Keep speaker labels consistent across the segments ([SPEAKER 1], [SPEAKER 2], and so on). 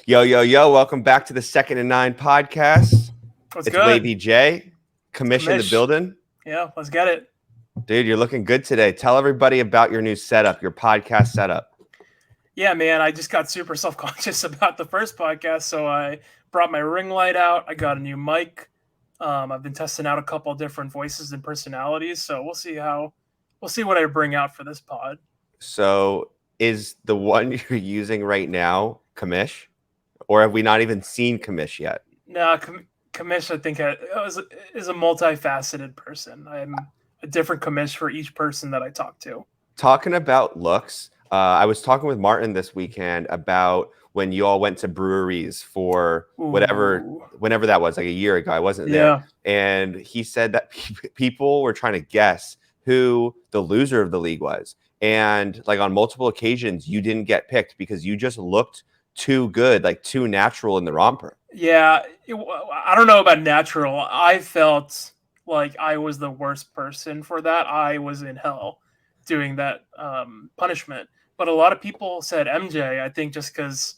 [SPEAKER 1] Yo, yo, yo, welcome back to the Second and Nine podcast.
[SPEAKER 2] What's
[SPEAKER 1] It's
[SPEAKER 2] good?
[SPEAKER 1] Wavy J, commission the
[SPEAKER 2] Commish.
[SPEAKER 1] building.
[SPEAKER 2] Yeah, let's get it.
[SPEAKER 1] Dude, you're looking good today. Tell everybody about your new setup, your podcast setup.
[SPEAKER 2] Yeah, man, I just got super self-conscious about the first podcast, so I brought my ring light out. I got a new mic. I've been testing out a couple of different voices and personalities, so we'll see what I bring out for this pod.
[SPEAKER 1] So is the one you're using right now Commish? Or have we not even seen Commish yet?
[SPEAKER 2] No, Commish, I think, is a multifaceted person. I'm a different Commish for each person that I talk to.
[SPEAKER 1] Talking about looks, I was talking with Martin this weekend about when you all went to breweries for whenever that was, like a year ago. I wasn't there. And he said that people were trying to guess who the loser of the league was. And like on multiple occasions, you didn't get picked because you just looked too good, like too natural in the romper.
[SPEAKER 2] Yeah, I don't know about natural. I felt like I was the worst person for that. I was in hell doing that punishment. But a lot of people said MJ, I think just because,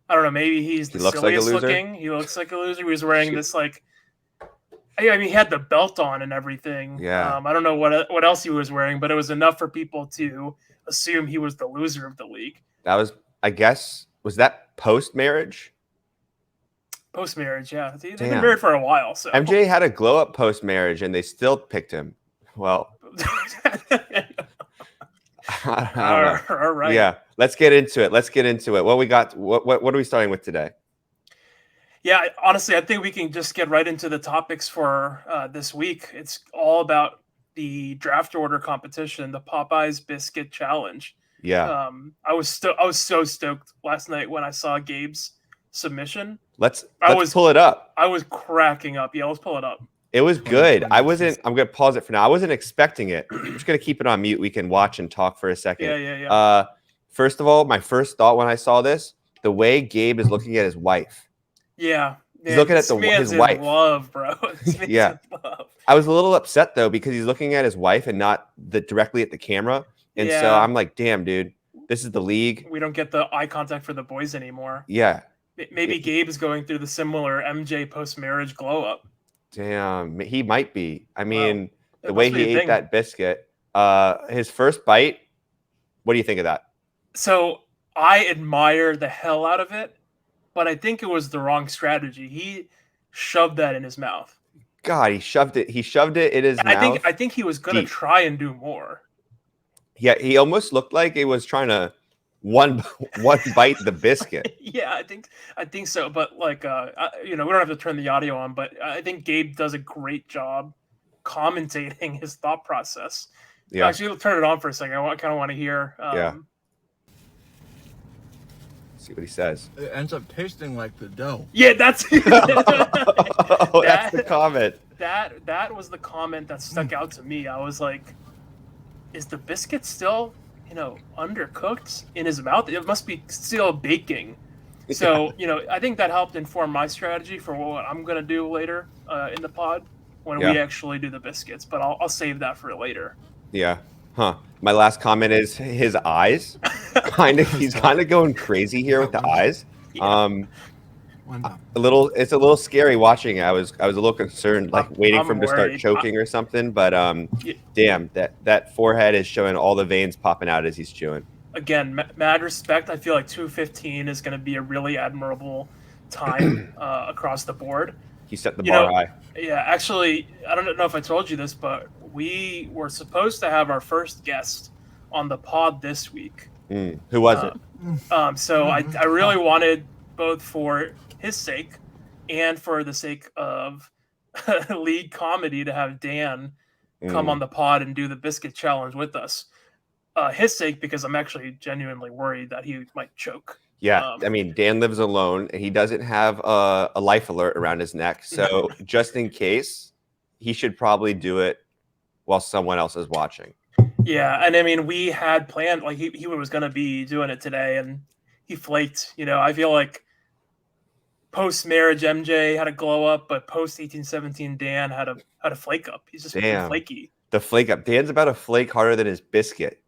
[SPEAKER 2] I don't know, maybe he's the silliest looking. He looks like a loser. He was wearing this like, I mean, he had the belt on and everything.
[SPEAKER 1] Yeah.
[SPEAKER 2] I don't know what else he was wearing, but it was enough for people to assume he was the loser of the league.
[SPEAKER 1] That was, I guess, was that post-marriage?
[SPEAKER 2] Post-marriage, yeah. They've been married for a while. So
[SPEAKER 1] MJ had a glow-up post-marriage, and they still picked him. Well,
[SPEAKER 2] all right.
[SPEAKER 1] Yeah, let's get into it. What we got? What are we starting with today?
[SPEAKER 2] Yeah, honestly, I think we can just get right into the topics for this week. It's all about the draft order competition, the Popeyes Biscuit Challenge.
[SPEAKER 1] Yeah.
[SPEAKER 2] I was so stoked last night when I saw Gabe's submission.
[SPEAKER 1] Let's pull it up.
[SPEAKER 2] I was cracking up. Yeah, let's pull it up.
[SPEAKER 1] It was good. I'm going to pause it for now. I wasn't expecting it. I'm just going to keep it on mute. We can watch and talk for a second.
[SPEAKER 2] Yeah.
[SPEAKER 1] First of all, my first thought when I saw this, the way Gabe is looking at his wife.
[SPEAKER 2] Yeah.
[SPEAKER 1] He's looking at his wife.
[SPEAKER 2] Love, bro.
[SPEAKER 1] Yeah.
[SPEAKER 2] Love.
[SPEAKER 1] I was a little upset though because he's looking at his wife and not directly at the camera. And so I'm like, damn, dude, this is the league.
[SPEAKER 2] We don't get the eye contact for the boys anymore.
[SPEAKER 1] Yeah.
[SPEAKER 2] Maybe Gabe is going through the similar MJ post-marriage glow up.
[SPEAKER 1] Damn, he might be. I mean, the way he ate that biscuit, his first bite, what do you think of that?
[SPEAKER 2] So I admire the hell out of it, but I think it was the wrong strategy. He shoved that in his mouth.
[SPEAKER 1] God, he shoved it in his mouth.
[SPEAKER 2] I think he was going to try and do more.
[SPEAKER 1] Yeah, he almost looked like he was trying to one bite the biscuit.
[SPEAKER 2] Yeah, I think so. But like, we don't have to turn the audio on, but I think Gabe does a great job commentating his thought process. Yeah. Actually, we'll turn it on for a second. I kind of want to hear.
[SPEAKER 1] See what he says.
[SPEAKER 3] It ends up tasting like the dough.
[SPEAKER 2] Yeah, that's
[SPEAKER 1] that's the comment.
[SPEAKER 2] That was the comment that stuck out to me. I was like, is the biscuit still, undercooked in his mouth? It must be still baking. So, I think that helped inform my strategy for what I'm going to do later in the pod when we actually do the biscuits. But I'll save that for later.
[SPEAKER 1] Yeah. Huh. My last comment is his eyes. He's kind of going crazy here with the eyes.
[SPEAKER 2] Yeah.
[SPEAKER 1] It's a little scary watching it. I was a little concerned, like waiting for him to start choking or something. But damn, that forehead is showing all the veins popping out as he's chewing.
[SPEAKER 2] Again, mad respect. I feel like 2:15 is going to be a really admirable time across the board.
[SPEAKER 1] He set the bar high.
[SPEAKER 2] Yeah, actually, I don't know if I told you this, but we were supposed to have our first guest on the pod this week.
[SPEAKER 1] Who was it?
[SPEAKER 2] So I really wanted, both for his sake and for the sake of league comedy, to have Dan come on the pod and do the biscuit challenge with us. His sake, because I'm actually genuinely worried that he might choke.
[SPEAKER 1] Yeah, I mean, Dan lives alone and he doesn't have a life alert around his neck. So just in case, he should probably do it while someone else is watching.
[SPEAKER 2] Yeah, and I mean, we had planned, like he was going to be doing it today, and he flaked. I feel like post-marriage MJ had a glow up, but post-1817 Dan had a flake up. He's just really flaky.
[SPEAKER 1] The flake up. Dan's about to flake harder than his biscuit.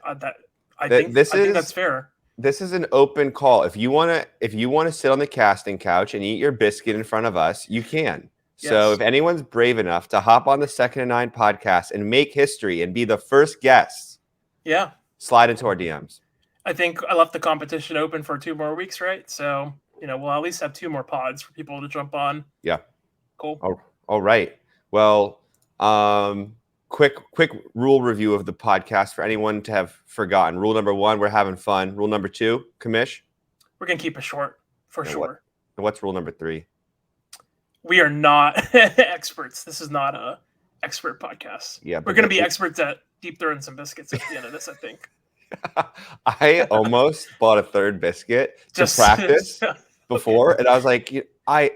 [SPEAKER 2] I think that's fair.
[SPEAKER 1] this is an open call. If you want to sit on the casting couch and eat your biscuit in front of us, you can. So if anyone's brave enough to hop on the Second and Nine podcast and make history and be the first guest, slide into our DMs.
[SPEAKER 2] I think I left the competition open for 2 more weeks, right? So, we'll at least have 2 more pods for people to jump on.
[SPEAKER 1] Yeah.
[SPEAKER 2] Cool.
[SPEAKER 1] All right. Well, quick rule review of the podcast for anyone to have forgotten. Rule number 1, we're having fun. Rule number 2, Commish?
[SPEAKER 2] We're going to keep it short, for sure.
[SPEAKER 1] What's rule number 3?
[SPEAKER 2] We are not experts. This is not a expert podcast.
[SPEAKER 1] Yeah,
[SPEAKER 2] we're going to be experts at deep throwing some biscuits at the end of this, I think.
[SPEAKER 1] I almost bought a third biscuit to practice before, and I was like, I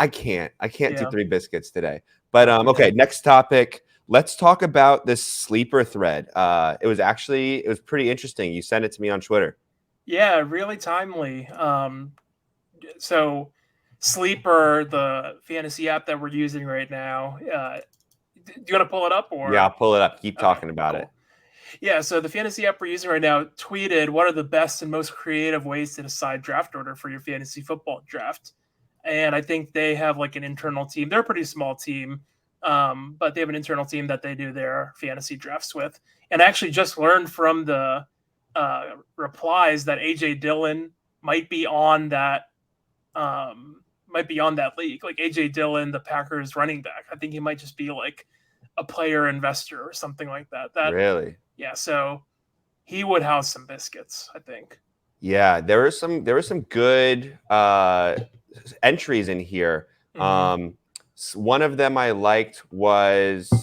[SPEAKER 1] can't do 3 biscuits today. But okay, next topic. Let's talk about this sleeper thread. It was pretty interesting. You sent it to me on Twitter.
[SPEAKER 2] Yeah, really timely. So Sleeper, the fantasy app that we're using right now. Do you want to pull it up? Or
[SPEAKER 1] yeah, I'll pull it up. Keep talking about it.
[SPEAKER 2] Yeah, so the fantasy app we're using right now tweeted what are the best and most creative ways to decide draft order for your fantasy football draft. And I think they have like an internal team. They're a pretty small team, but they have an internal team that they do their fantasy drafts with. And I actually just learned from the replies that AJ Dillon might be on that league. Like AJ Dillon, the Packers running back. I think he might just be like a player investor or something like that.
[SPEAKER 1] Really?
[SPEAKER 2] Yeah, so he would house some biscuits, I think.
[SPEAKER 1] Yeah, there were some good entries in here. One of them I liked was,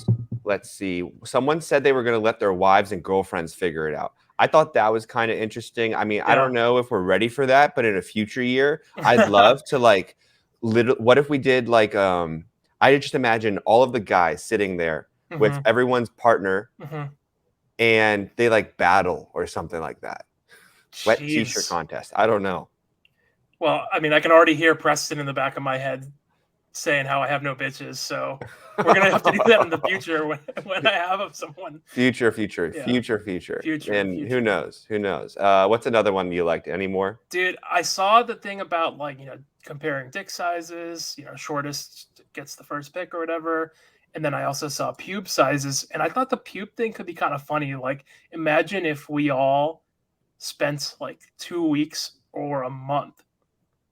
[SPEAKER 1] let's see, someone said they were going to let their wives and girlfriends figure it out. I thought that was kind of interesting. I mean, I don't know if we're ready for that, but in a future year, I'd love to like, what if we did like, I just imagine all of the guys sitting there with everyone's partner and they like battle or something like that. Wet t-shirt contest. I don't know.
[SPEAKER 2] Well, I mean, I can already hear Preston in the back of my head saying how I have no bitches. So we're going to have to do that in the future when I have someone.
[SPEAKER 1] Future. And who knows? What's another one you liked? Any more?
[SPEAKER 2] Dude, I saw the thing about like, comparing dick sizes, shortest gets the first pick or whatever. And then I also saw pube sizes. And I thought the pube thing could be kind of funny. Like, imagine if we all spent like 2 weeks or a month.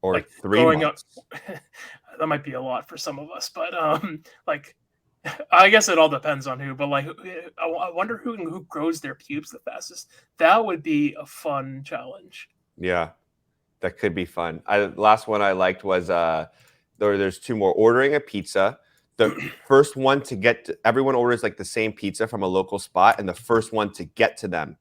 [SPEAKER 1] Or
[SPEAKER 2] like
[SPEAKER 1] 3 months.
[SPEAKER 2] That might be a lot for some of us. But like, I guess it all depends on who. But like, I wonder who grows their pubes the fastest. That would be a fun challenge.
[SPEAKER 1] Yeah, that could be fun. Last one I liked was there's 2 more. Ordering a pizza. The first one to get to, everyone orders like the same pizza from a local spot, and the first one to get to them,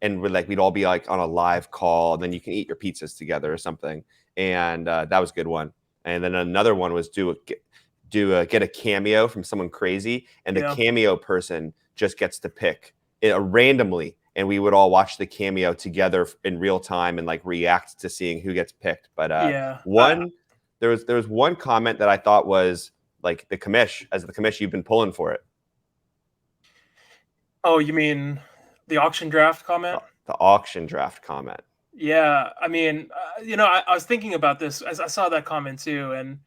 [SPEAKER 1] and we'd all be like on a live call, and then you can eat your pizzas together or something. And that was a good one. And then another one was get a cameo from someone crazy, and the cameo person just gets to pick it randomly, and we would all watch the cameo together in real time and like react to seeing who gets picked. But there was one comment that I thought was like the commish you've been pulling for it.
[SPEAKER 2] Oh, you mean the auction draft comment?
[SPEAKER 1] The auction draft comment.
[SPEAKER 2] Yeah, I mean, I was thinking about this as I saw that comment too, and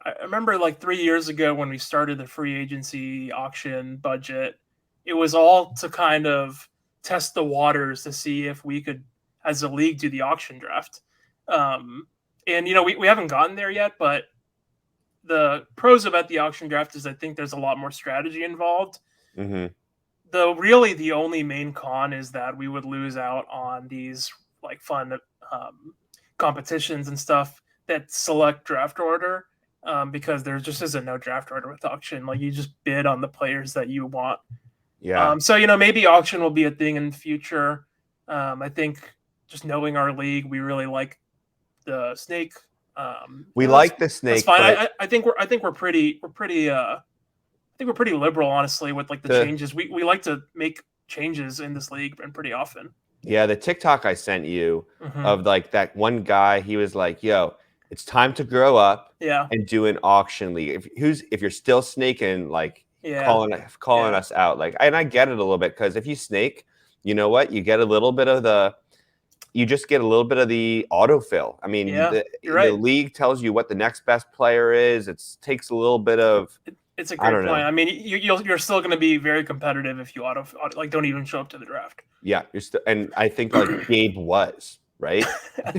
[SPEAKER 2] I remember like 3 years ago when we started the free agency auction budget, it was all to kind of test the waters to see if we could, as a league, do the auction draft. And we haven't gotten there yet, but the pros about the auction draft is I think there's a lot more strategy involved. Though really the only main con is that we would lose out on these like fun competitions and stuff that select draft order because there just isn't no draft order with auction. Like you just bid on the players that you want.
[SPEAKER 1] Yeah.
[SPEAKER 2] So maybe auction will be a thing in the future. I think just knowing our league, we really like the snake.
[SPEAKER 1] We like the snake.
[SPEAKER 2] That's fine. I think we're pretty liberal, honestly, with like the changes. We like to make changes in this league and pretty often.
[SPEAKER 1] Yeah, the TikTok I sent you of like that one guy, he was like, "Yo, it's time to grow up and do an auction league. If you're still snaking, like calling us out, like." And I get it a little bit because if you snake, you know what, you get a little bit of the you just get a little bit of the autofill. I mean,
[SPEAKER 2] Yeah, you're
[SPEAKER 1] the
[SPEAKER 2] right.
[SPEAKER 1] league tells you what the next best player is. It takes a little bit of.
[SPEAKER 2] It's a
[SPEAKER 1] I
[SPEAKER 2] great
[SPEAKER 1] don't
[SPEAKER 2] point.
[SPEAKER 1] know.
[SPEAKER 2] I mean, you're still going to be very competitive if you like don't even show up to the draft.
[SPEAKER 1] Yeah, you're still, and I think like Gabe was right.
[SPEAKER 2] I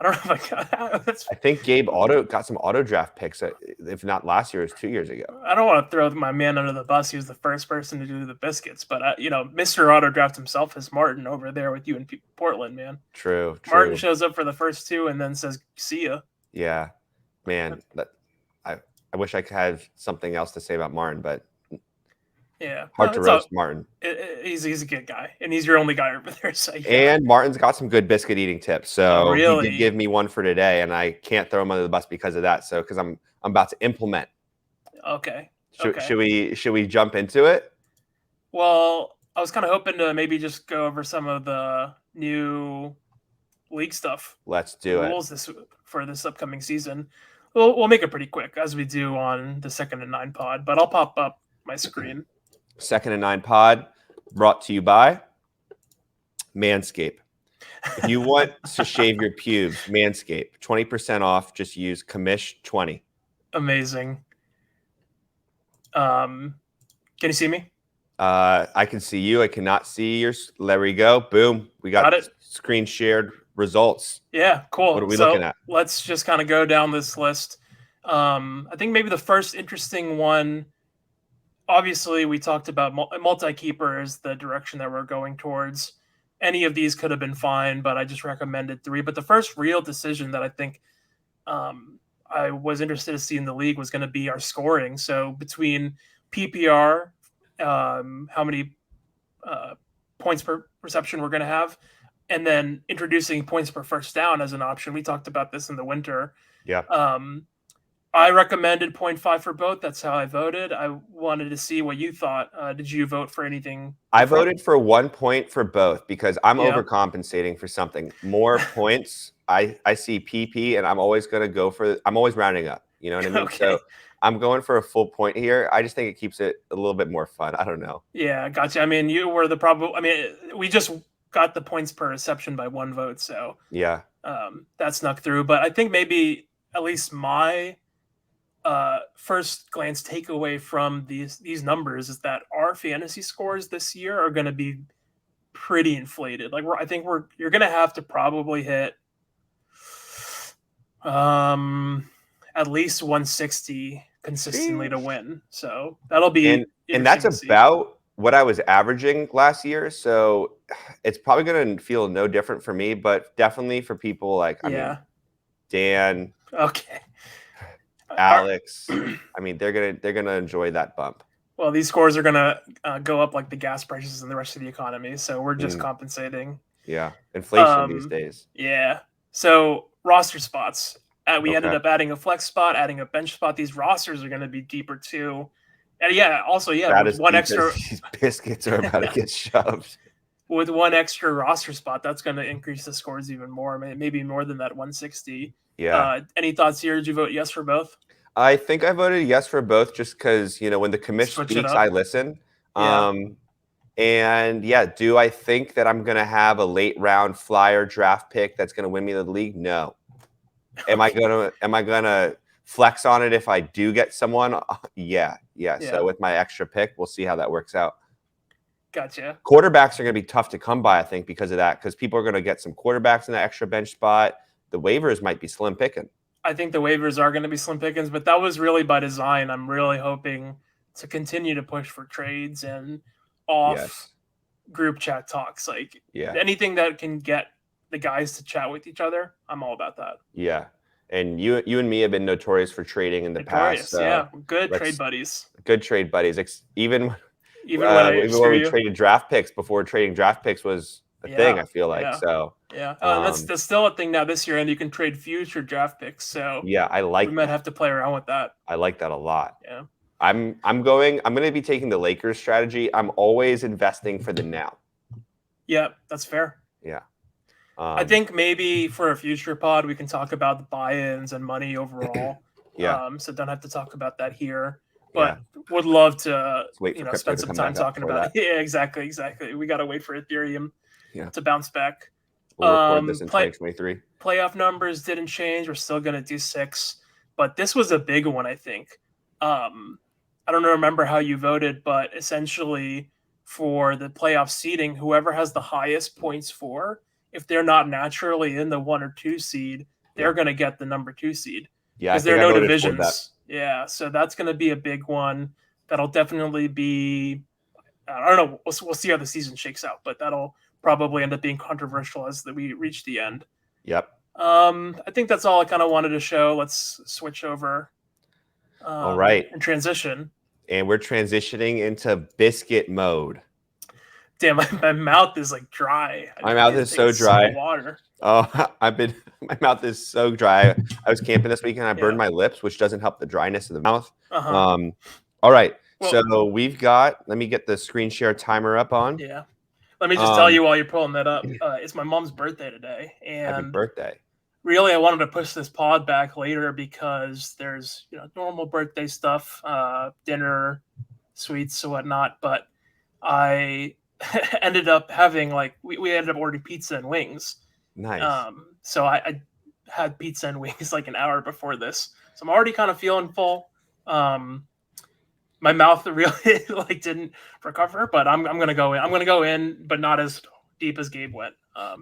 [SPEAKER 2] don't know if
[SPEAKER 1] I think Gabe got some auto draft picks, if not last year, it was 2 years ago.
[SPEAKER 2] I don't want to throw my man under the bus. He was the first person to do the biscuits, but Mr. Auto Draft himself is Martin over there with you in Portland, man.
[SPEAKER 1] True.
[SPEAKER 2] Martin shows up for the first two and then says, "See ya."
[SPEAKER 1] Yeah, man. I wish I could have something else to say about Martin, but
[SPEAKER 2] yeah,
[SPEAKER 1] hard to roast Martin.
[SPEAKER 2] He's a good guy, and he's your only guy over there. So
[SPEAKER 1] And Martin's got some good biscuit eating tips. So
[SPEAKER 2] really?
[SPEAKER 1] He did give me one for today, and I can't throw him under the bus because of that. So because I'm about to implement.
[SPEAKER 2] Okay.
[SPEAKER 1] Should we jump into it?
[SPEAKER 2] Well, I was kind of hoping to maybe just go over some of the new league stuff.
[SPEAKER 1] Let's do
[SPEAKER 2] rules for this upcoming season. We'll make it pretty quick, as we do on the 2nd and 9 pod, but I'll pop up my screen.
[SPEAKER 1] 2nd and 9 pod, brought to you by Manscaped. If you want to shave your pubes, Manscaped, 20% off. Just use Commish20.
[SPEAKER 2] Amazing. Can you see me?
[SPEAKER 1] I can see you. I cannot see yours. There we go. Boom. We got it. Screen shared results.
[SPEAKER 2] Yeah, cool.
[SPEAKER 1] What are we looking at?
[SPEAKER 2] Let's just kind of go down this list. I think maybe the first interesting one, obviously we talked about multi-keeper is the direction that we're going towards. Any of these could have been fine, but I just recommended 3. But the first real decision that I think I was interested to see in the league was going to be our scoring. So between PPR, how many points per reception we're going to have, and then introducing points per first down as an option. We talked about this in the winter.
[SPEAKER 1] Yeah.
[SPEAKER 2] I recommended 0.5 for both. That's how I voted. I wanted to see what you thought. Did you vote for anything?
[SPEAKER 1] I voted for 1 point for both because I'm overcompensating for something. More points. I see PP, and I'm always going to go for. I'm always rounding up. You know what I mean?
[SPEAKER 2] Okay.
[SPEAKER 1] So I'm going for a full point here. I just think it keeps it a little bit more fun. I don't know.
[SPEAKER 2] Yeah, gotcha. I mean, you were the probable. I mean, we just got the points per reception by 1 vote, so
[SPEAKER 1] yeah,
[SPEAKER 2] that snuck through. But I think maybe at least my first glance takeaway from these numbers is that our fantasy scores this year are going to be pretty inflated. Like I think you're going to have to probably hit at least 160 consistently to win. So that'll be
[SPEAKER 1] and that's about what I was averaging last year. So it's probably going to feel no different for me, but definitely for people like I mean, Dan, Alex. I mean, they're gonna enjoy that bump.
[SPEAKER 2] Well, these scores are gonna go up like the gas prices and the rest of the economy. So we're just compensating.
[SPEAKER 1] Yeah, inflation these days.
[SPEAKER 2] Yeah. So roster spots. We ended up adding a flex spot, adding a bench spot. These rosters are going to be deeper too. And with one extra,
[SPEAKER 1] these biscuits are about to get shoved.
[SPEAKER 2] With one extra roster spot, that's going to increase the scores even more, maybe more than that 160.
[SPEAKER 1] Yeah.
[SPEAKER 2] Any thoughts here? Did you vote yes for both?
[SPEAKER 1] I think I voted yes for both, just because when the commission speaks, I listen.
[SPEAKER 2] Yeah.
[SPEAKER 1] And do I think that I'm going to have a late round flyer draft pick that's going to win me the league? No. Am I gonna flex on it if I do get someone? Yeah. So with my extra pick, we'll see how that works out.
[SPEAKER 2] Gotcha.
[SPEAKER 1] Quarterbacks are gonna be tough to come by, I think, because of that. Because people are gonna get some quarterbacks in that extra bench spot. The waivers might be slim picking.
[SPEAKER 2] I think the waivers are going to be slim pickings, but that was really by design. I'm really hoping to continue to push for trades and group chat talks. Like anything that can get the guys to chat with each other, I'm all about that.
[SPEAKER 1] Yeah. And you and me have been notorious for trading in the past.
[SPEAKER 2] So good trade buddies.
[SPEAKER 1] Good trade buddies. Even
[SPEAKER 2] when
[SPEAKER 1] we traded draft picks before trading draft picks was a thing, I feel like. So
[SPEAKER 2] that's still a thing now this year, and you can trade future draft picks. So
[SPEAKER 1] we
[SPEAKER 2] might have to play around with that.
[SPEAKER 1] I like that a lot.
[SPEAKER 2] Yeah.
[SPEAKER 1] I'm going to be taking the Lakers strategy. I'm always investing for the now.
[SPEAKER 2] Yeah, that's fair.
[SPEAKER 1] Yeah.
[SPEAKER 2] I think maybe for a future pod, we can talk about the buy-ins and money overall. So don't have to talk about that here, but would love to, spend some time talking about it. Yeah, exactly. We got to wait for Ethereum to bounce back.
[SPEAKER 1] We'll record this in 2023.
[SPEAKER 2] Playoff numbers didn't change. We're still going to do 6. But this was a big one, I think. I don't remember how you voted, but essentially for the playoff seeding, whoever has the highest points for, if they're not naturally in the 1 or 2 seed, they're going to get the number 2 seed.
[SPEAKER 1] Yeah,
[SPEAKER 2] because there are no divisions. Yeah, so that's going to be a big one. That'll definitely be. I don't know. We'll see how the season shakes out, but that'll probably end up being controversial as we reach the end.
[SPEAKER 1] Yep.
[SPEAKER 2] I think that's all I kind of wanted to show. Let's switch over.
[SPEAKER 1] All right.
[SPEAKER 2] And transition.
[SPEAKER 1] And we're transitioning into biscuit mode.
[SPEAKER 2] Damn, my mouth is like dry.
[SPEAKER 1] My mouth is so dry.
[SPEAKER 2] Water.
[SPEAKER 1] Oh, my mouth is so dry. I was camping this weekend. I burned my lips, which doesn't help the dryness of the mouth. All right. Well, so we've got, let me get the screen share timer up on.
[SPEAKER 2] Yeah. Let me just tell you while you're pulling that up. It's my mom's birthday today. And
[SPEAKER 1] happy birthday.
[SPEAKER 2] Really, I wanted to push this pod back later because there's, normal birthday stuff, dinner, sweets, and whatnot. But I ended up having we ended up ordering pizza and wings.
[SPEAKER 1] Nice.
[SPEAKER 2] So I had pizza and wings like an hour before this. So I'm already kind of feeling full. My mouth really didn't recover, but I'm gonna go in. I'm gonna go in, but not as deep as Gabe went.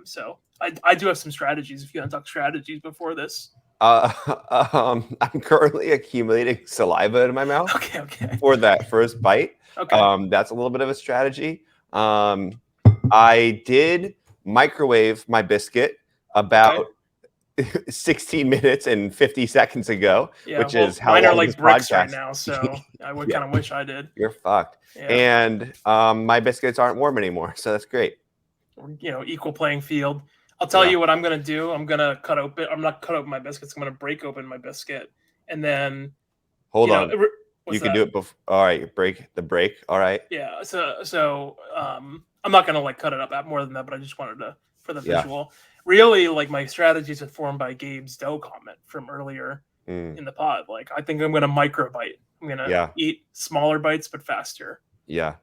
[SPEAKER 2] So I do have some strategies. If you want to talk strategies before this.
[SPEAKER 1] I'm currently accumulating saliva in my mouth.
[SPEAKER 2] Okay.
[SPEAKER 1] For that first bite.
[SPEAKER 2] Okay.
[SPEAKER 1] That's a little bit of a strategy. I did microwave my biscuit about 16 minutes and 50 seconds ago, which is how
[SPEAKER 2] mine
[SPEAKER 1] long
[SPEAKER 2] are like
[SPEAKER 1] this
[SPEAKER 2] bricks
[SPEAKER 1] podcast.
[SPEAKER 2] right now, so I would kind of wish I did.
[SPEAKER 1] You're fucked. Yeah. And my biscuits aren't warm anymore, so that's great.
[SPEAKER 2] Equal playing field. I'll tell you what I'm gonna do. I'm gonna I'm not cut open my biscuits. I'm gonna break open my biscuit, and then
[SPEAKER 1] hold on. You can do it before. All right, break. All right.
[SPEAKER 2] Yeah. So I'm not gonna cut it up more than that, but I just wanted to for the visual. Really, my strategies are formed by Gabe's dough comment from earlier in the pod. I think I'm gonna microbite. I'm gonna eat smaller bites but faster.
[SPEAKER 1] Yeah.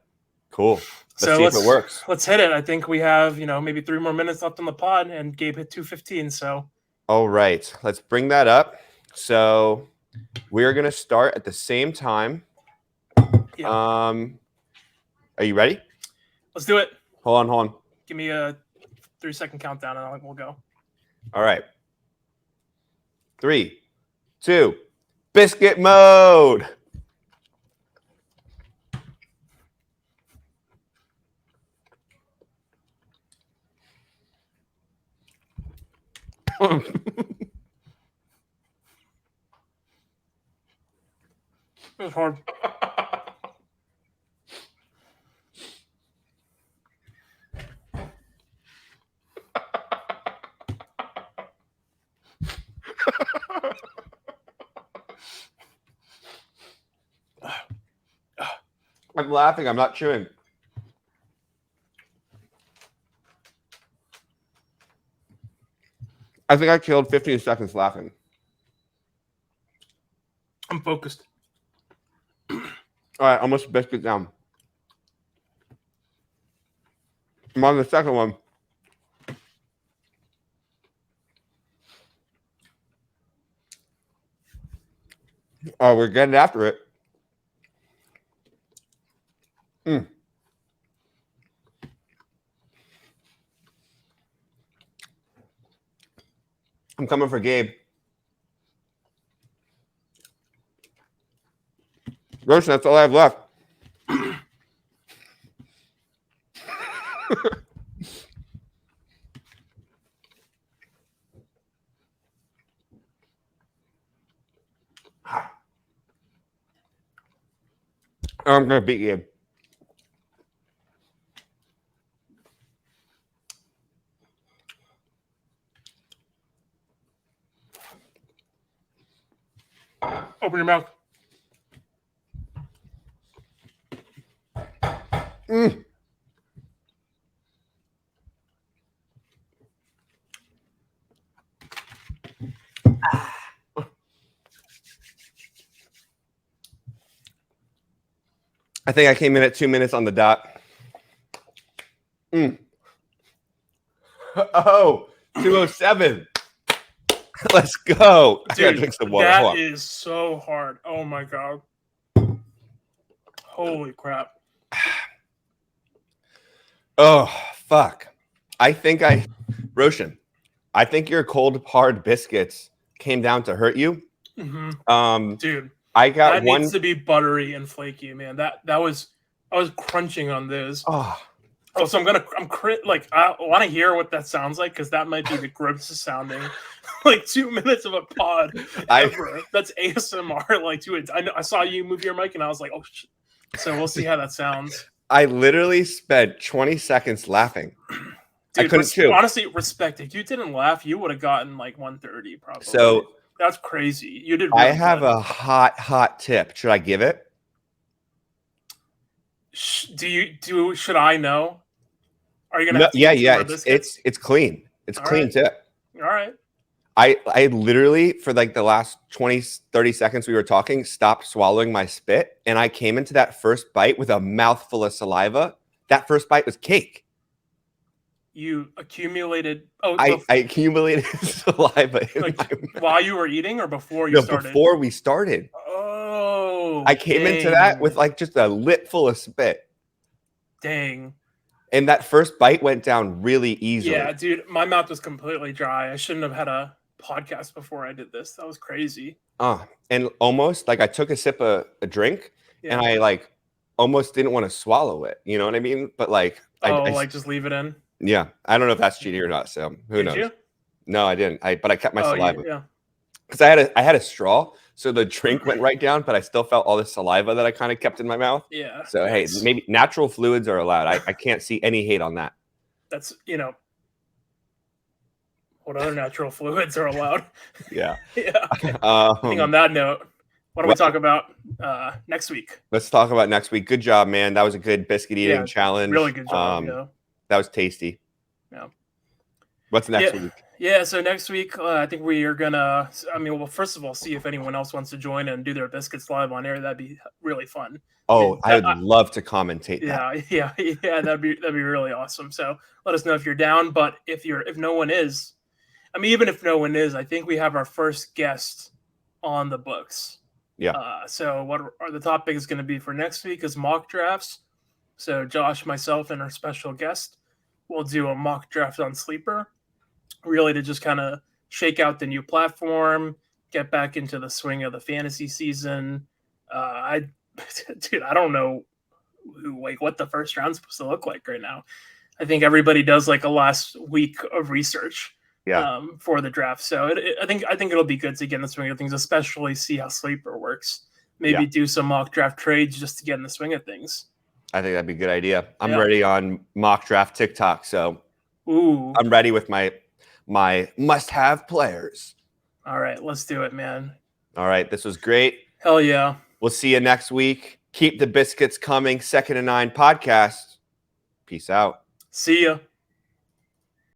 [SPEAKER 1] Cool. Let's see if it works.
[SPEAKER 2] Let's hit it. I think we have, maybe 3 more minutes left on the pod, and Gabe hit 2:15. So.
[SPEAKER 1] All right, let's bring that up. So we're gonna start at the same time. Yeah. Are you ready?
[SPEAKER 2] Let's do it.
[SPEAKER 1] Hold on.
[SPEAKER 2] Give me a 3-second countdown, and we'll go.
[SPEAKER 1] All right. 3, 2, biscuit mode.
[SPEAKER 2] It was hard.
[SPEAKER 1] I'm laughing. I'm not chewing. I think I killed 15 seconds laughing.
[SPEAKER 2] I'm focused.
[SPEAKER 1] All right, almost biscuit down. I'm on the second one. Oh, we're getting after it. I'm coming for Gabe. Roshan, that's all I have left. I'm going to beat Gabe.
[SPEAKER 2] Open your mouth.
[SPEAKER 1] I think I came in at 2 minutes on the dot. Oh, 207. Let's go.
[SPEAKER 2] Dude,
[SPEAKER 1] I gotta drink some water.
[SPEAKER 2] That is so hard. Oh my god. Holy crap.
[SPEAKER 1] Oh, fuck. Roshan, I think your cold hard biscuits came down to hurt you.
[SPEAKER 2] Mm-hmm. Dude,
[SPEAKER 1] I got
[SPEAKER 2] that needs to be buttery and flaky, man. I was crunching on those. Oh, so I want to hear what that sounds like, because that might be the grossest sounding, like 2 minutes of a pod ever. That's ASMR. Like, dude, I saw you move your mic, and I was like, oh shit. So we'll see how that sounds.
[SPEAKER 1] I literally spent 20 seconds laughing.
[SPEAKER 2] Dude,
[SPEAKER 1] I couldn't chew.
[SPEAKER 2] Honestly, respect. If you didn't laugh, you would have gotten like 130 probably.
[SPEAKER 1] So
[SPEAKER 2] that's crazy. You did. Really
[SPEAKER 1] I have a hot tip. Should I give it?
[SPEAKER 2] Should I know? Are you gonna?
[SPEAKER 1] No, yeah. It's clean. It's clean tip.
[SPEAKER 2] All right.
[SPEAKER 1] I literally, for like the last 20, 30 seconds we were talking, stopped swallowing my spit, and I came into that first bite with a mouthful of saliva. That first bite was cake.
[SPEAKER 2] You accumulated.
[SPEAKER 1] I accumulated saliva
[SPEAKER 2] while you were eating, or before you started?
[SPEAKER 1] Before we started.
[SPEAKER 2] Oh.
[SPEAKER 1] I came into that with like just a lip full of spit.
[SPEAKER 2] Dang.
[SPEAKER 1] And that first bite went down really easily.
[SPEAKER 2] Yeah, dude, my mouth was completely dry. I shouldn't have had a podcast before I did this. That was crazy.
[SPEAKER 1] And almost like I took a sip of a drink, and I like almost didn't want to swallow it. You know what I mean? But like, I
[SPEAKER 2] just leave it in.
[SPEAKER 1] Yeah, I don't know if that's cheating or not. So who knows? You? No, I didn't. But I kept my saliva.
[SPEAKER 2] Yeah.
[SPEAKER 1] Because I had a straw, so the drink went right down, but I still felt all the saliva that I kind of kept in my mouth.
[SPEAKER 2] Yeah.
[SPEAKER 1] So hey, maybe natural fluids are allowed. I can't see any hate on that.
[SPEAKER 2] That's what other natural fluids are allowed.
[SPEAKER 1] Yeah.
[SPEAKER 2] Yeah. Okay. I think on that note, what do we talk about next week?
[SPEAKER 1] Let's talk about next week. Good job, man. That was a good biscuit eating challenge.
[SPEAKER 2] Really good job.
[SPEAKER 1] That was tasty.
[SPEAKER 2] Yeah.
[SPEAKER 1] What's next week?
[SPEAKER 2] Yeah, so next week, I think we are gonna. First of all, see if anyone else wants to join and do their biscuits live on air. That'd be really fun.
[SPEAKER 1] Oh, I would love to commentate that.
[SPEAKER 2] Yeah, that'd be really awesome. So let us know if you're down. But if no one is, even if no one is, I think we have our first guest on the books.
[SPEAKER 1] Yeah.
[SPEAKER 2] So what are the topics going to be for next week? Is mock drafts. So Josh, myself, and our special guest will do a mock draft on Sleeper. Really to just kind of shake out the new platform, get back into the swing of the fantasy season. I don't know what the first round's supposed to look like right now. I think everybody does like a last week of research for the draft. So I think it'll be good to get in the swing of things, especially see how Sleeper works. Maybe do some mock draft trades just to get in the swing of things.
[SPEAKER 1] I think that'd be a good idea. I'm ready on mock draft TikTok, so I'm ready with my must-have players.
[SPEAKER 2] All right, let's do it, man.
[SPEAKER 1] All right, this was great.
[SPEAKER 2] Hell yeah.
[SPEAKER 1] We'll see you next week. Keep the biscuits coming. 2nd and 9 podcast. Peace out.
[SPEAKER 2] See ya.